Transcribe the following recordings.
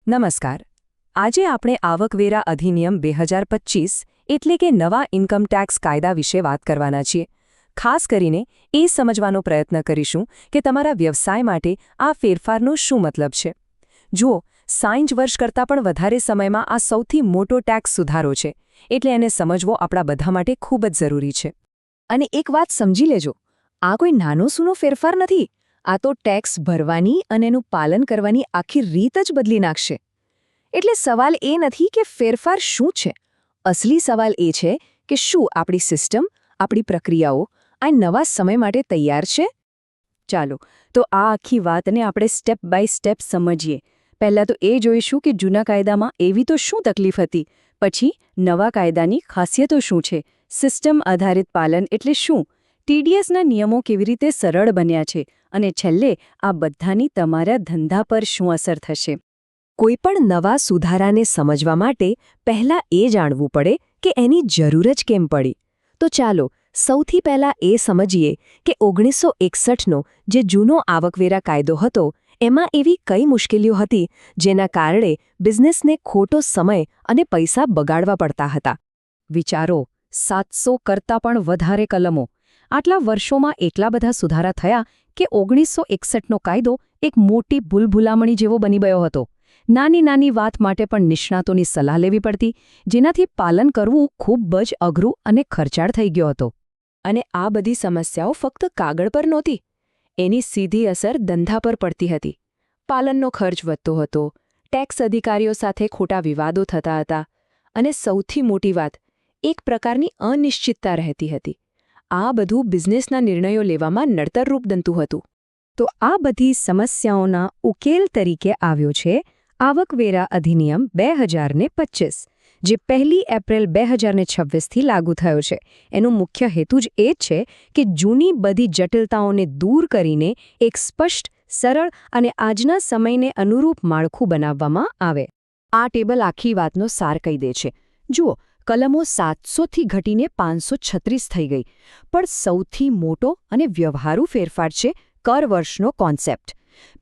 નમસ્કાર. આજે આપણે આવકવેરા અધિનિયમ 2025 એટલે કે નવા ઇન્કમ ટેક્સ કાયદા વિશે વાત કરવાના છીએ. ખાસ કરીને એ સમજવાનો પ્રયત્ન કરીશું કે તમારા વ્યવસાય માટે આ ફેરફારનો શું મતલબ છે. જુઓ, 60 વર્ષ કરતાં પણ વધારે સમયમાં આ સૌથી મોટો ટેક્સ સુધારો છે, એટલે એને સમજવો આપણા બધા માટે ખૂબ જ જરૂરી છે. અને એક વાત સમજી લેજો, આ કોઈ નાનો સૂનો ફેરફાર નથી. આ તો ટેક્સ ભરવાની અને એનું પાલન કરવાની આખી રીત જ બદલી નાખશે. એટલે સવાલ એ નથી કે ફેરફાર શું છે. અસલી સવાલ એ છે કે શું આપણી સિસ્ટમ, આપણી પ્રક્રિયાઓ આ નવા સમય માટે તૈયાર છે? ચાલો, તો આ આખી વાતને આપણે સ્ટેપ બાય સ્ટેપ સમજીએ. પહેલાં તો એ જોઈશું કે જૂના કાયદામાં એવી તો શું તકલીફ હતી, પછી નવા કાયદાની ખાસિયતો શું છે, સિસ્ટમ આધારિત પાલન એટલે શું, ટીડીએસના નિયમો કેવી રીતે સરળ બન્યા છે, અને છેલ્લે આ બધાની તમારા ધંધા પર શું અસર થશે. કોઈપણ નવા સુધારાને સમજવા માટે પહેલાં એ જાણવું પડે કે એની જરૂર જ કેમ પડી. તો ચાલો સૌથી પહેલાં એ સમજીએ કે 1961નો જે જૂનો આવકવેરા કાયદો હતો, એમાં એવી કઈ મુશ્કેલીઓ હતી જેના કારણે બિઝનેસને ખોટો સમય અને પૈસા બગાડવા પડતા હતા. વિચારો, 700 કરતાં પણ વધારે કલમો. આટલા વર્ષોમાં એટલા બધા સુધારા થયા કે 1961નો કાયદો એક મોટી ભૂલભુલામણી જેવો બની ગયો હતો. નાની નાની વાત માટે પણ નિષ્ણાતોની સલાહ લેવી પડતી, જેનાથી પાલન કરવું ખૂબ જ અઘરું અને ખર્ચાળ થઈ ગયો હતો. અને આ બધી સમસ્યાઓ ફક્ત કાગળ પર નહોતી, એની સીધી અસર ધંધા પર પડતી હતી. પાલનનો ખર્ચ વધતો હતો, ટેક્સ અધિકારીઓ સાથે ખોટા વિવાદો થતા હતા, અને સૌથી મોટી વાત, એક પ્રકારની અનિશ્ચિતતા રહેતી હતી. આ બધું બિઝનેસના નિર્ણયો લેવામાં નડતરરૂપ બનતું હતું. તો આ બધી સમસ્યાઓના ઉકેલ તરીકે આવ્યો છે આવકવેરા અધિનિયમ 2025, જે 1 એપ્રિલ 2026થી લાગુ થયો છે. એનો મુખ્ય હેતુ જ એ છે કે જૂની બધી જટિલતાઓને દૂર કરીને એક સ્પષ્ટ, સરળ અને આજના સમયને અનુરૂપ માળખું બનાવવામાં આવે. આ ટેબલ આખી વાતનો સાર કહી દે છે. જુઓ, કલમો 700થી ઘટીને 536 થઈ ગઈ, પણ સૌથી મોટો અને વ્યવહારુ ફેરફાર છે કર વર્ષનો કોન્સેપ્ટ.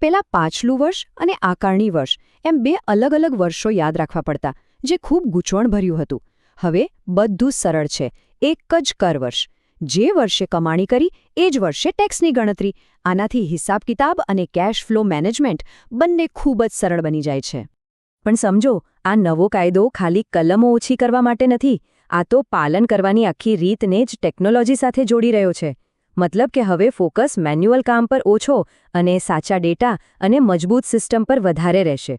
પેલા પાછલું વર્ષ અને આકારણી વર્ષ એમ બે અલગ અલગ વર્ષો યાદ રાખવા પડતા, જે ખૂબ ગૂંચવણભર્યું હતું. હવે બધું સરળ છે. એક જ કર વર્ષ. જે વર્ષે કમાણી કરી એ જ વર્ષે ટેક્સની ગણતરી. આનાથી હિસાબ કિતાબ અને કેશ ફ્લો મેનેજમેન્ટ બંને ખૂબ જ સરળ બની જાય છે. પણ સમજો, આ નવો કાયદો ખાલી કલમો ઓછી કરવા માટે નથી. આ તો પાલન કરવાની આખી રીતને જ ટેકનોલોજી સાથે જોડી રહ્યો છે. મતલબ કે હવે ફોકસ મેન્યુઅલ કામ પર ઓછો અને સાચા ડેટા અને મજબૂત સિસ્ટમ પર વધારે રહેશે.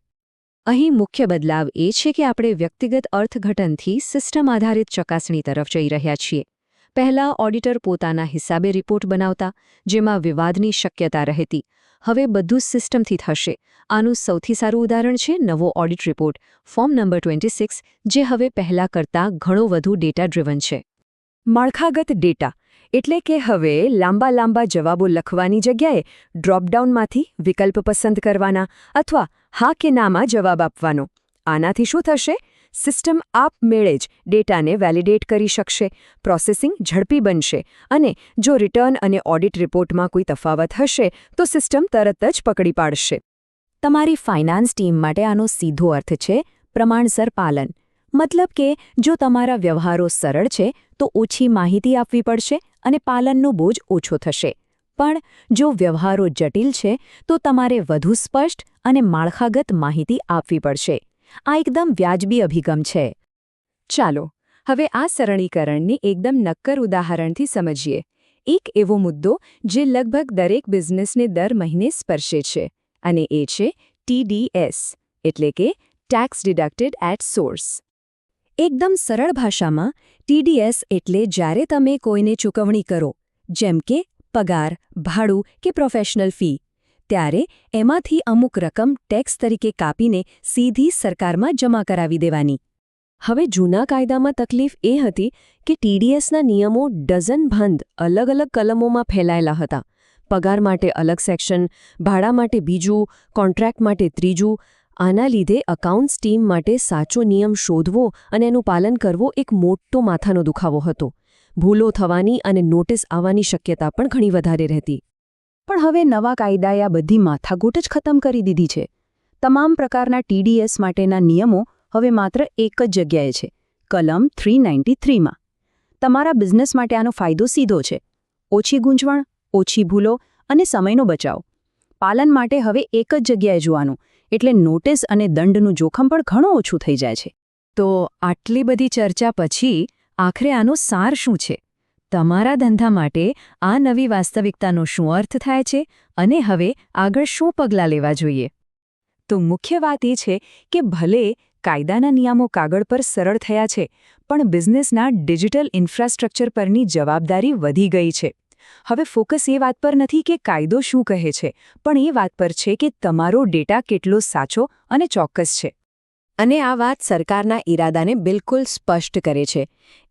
અહીં મુખ્ય બદલાવ એ છે કે આપણે વ્યક્તિગત અર્થઘટનથી સિસ્ટમ આધારિત ચકાસણી તરફ જઈ રહ્યા છીએ. પહેલાં ઓડિટર પોતાના હિસાબે રિપોર્ટ બનાવતા, જેમાં વિવાદની શક્યતા રહેતી. હવે બધું સિસ્ટમથી થશે. આનું સૌથી સારું ઉદાહરણ છે નવો ઓડિટ રિપોર્ટ, ફોર્મ નંબર 26, જે હવે પહેલાં કરતાં ઘણો વધુ ડેટા ડ્રિવન છે. માળખાગત ડેટા એટલે કે હવે લાંબા લાંબા જવાબો લખવાની જગ્યાએ ડ્રોપડાઉનમાંથી વિકલ્પ પસંદ કરવાના અથવા હા કે નામાં જવાબ આપવાનો. આનાથી શું થશે? સિસ્ટમ આપમેળે જ ડેટાને વેલિડેટ કરી શકશે, પ્રોસેસિંગ ઝડપી બનશે, અને જો રિટર્ન અને ઓડિટ રિપોર્ટમાં કોઈ તફાવત હશે તો સિસ્ટમ તરત જ પકડી પાડશે. તમારી ફાઇનાન્સ ટીમ માટે આનો સીધો અર્થ છે પ્રમાણસર પાલન. મતલબ કે જો તમારા વ્યવહારો સરળ છે તો ઓછી માહિતી આપવી પડશે અને પાલનનો બોજ ઓછો થશે. પણ જો વ્યવહારો જટિલ છે તો તમારે વધુ સ્પષ્ટ અને માળખાગત માહિતી આપવી પડશે. આ એકદમ વ્યાજબી અભિગમ છે. ચાલો હવે આ સરળીકરણને એકદમ નક્કર ઉદાહરણથી સમજીએ. એક એવો મુદ્દો જે લગભગ દરેક બિઝનેસને દર મહિને સ્પર્શે છે, અને એ છે TDS, એટલે કે ટેક્સ ડિડક્ટેડ એટ સોર્સ. એકદમ સરળ ભાષામાં TDS એટલે જ્યારે તમે કોઈને ચૂકવણી કરો, જેમ કે પગાર, ભાડું કે પ્રોફેશનલ ફી, ત્યારે એમાંથી અમુક રકમ ટેક્સ તરીકે કાપીને સીધી સરકારમાં જમા કરાવી દેવાની. હવે જૂના કાયદામાં તકલીફ એ હતી કે TDSના નિયમો ડઝનભંધ અલગ અલગ કલમોમાં ફેલાયેલા હતા. પગાર માટે અલગ સેક્શન, ભાડા માટે બીજું, કોન્ટ્રાક્ટ માટે ત્રીજું. આના લીધે અકાઉન્ટ્સ ટીમ માટે સાચો નિયમ શોધવો અને એનું પાલન કરવો એક મોટો માથાનો દુખાવો હતો. ભૂલો થવાની અને નોટિસ આવવાની શક્યતા પણ ઘણી વધારે રહેતી. પણ હવે નવા કાયદાએ આ બધી માથાકૂટ જ ખતમ કરી દીધી છે. તમામ પ્રકારના TDS માટેના નિયમો હવે માત્ર એક જ જગ્યાએ છે, કલમ 393માં. તમારા બિઝનેસ માટે આનો ફાયદો સીધો છે: ઓછી ગૂંચવણ, ઓછી ભૂલો અને સમયનો બચાવ. પાલન માટે હવે એક જ જગ્યાએ જોવાનું, એટલે નોટિસ અને દંડનું જોખમ પણ ઘણું ઓછું થઈ જાય છે. તો આટલી બધી ચર્ચા પછી આખરે આનો સાર શું છે? તમારા ધંધા માટે આ નવી વાસ્તવિકતાનો શું અર્થ થાય છે અને હવે આગળ શું પગલાં લેવા જોઈએ? તો મુખ્ય વાત એ છે કે ભલે કાયદાના નિયમો કાગળ પર સરળ થયા છે, પણ બિઝનેસના ડિજિટલ ઇન્ફ્રાસ્ટ્રક્ચર પરની જવાબદારી વધી ગઈ છે. હવે ફોકસ એ વાત પર નથી કે કાયદો શું કહે છે, પણ એ વાત પર છે કે તમારો ડેટા કેટલો સાચો અને ચોક્કસ છે. અને આ વાત સરકારના ઈરાદાને બિલકુલ સ્પષ્ટ કરે છે.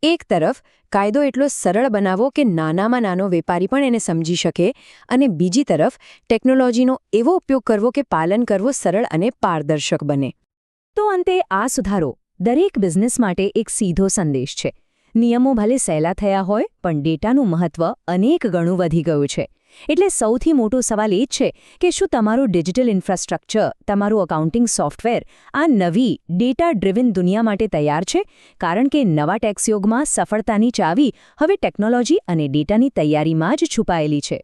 એક તરફ કાયદો એટલો સરળ બનાવવો કે નાનામાં નાનો વેપારી પણ એને સમજી શકે, અને બીજી તરફ ટેકનોલોજીનો એવો ઉપયોગ કરવો કે પાલન કરવું સરળ અને પારદર્શક બને. તો અંતે આ સુધારો દરેક બિઝનેસ માટે એક સીધો સંદેશ છે. નિયમો ભલે સહેલા થયા હોય, પણ ડેટાનું મહત્વ અનેક ગણું વધી ગયું છે. એટલે સૌથી મોટો સવાલ એ છે કે શું તમારું ડિજિટલ ઇન્ફ્રાસ્ટ્રક્ચર, તમારું અકાઉન્ટિંગ સોફ્ટવેર આ નવી ડેટા ડ્રિવન દુનિયા માટે તૈયાર છે? કારણ કે નવા ટેક્સ યુગમાં સફળતાની ચાવી હવે ટેકનોલોજી અને ડેટાની તૈયારીમાં જ છુપાયેલી છે.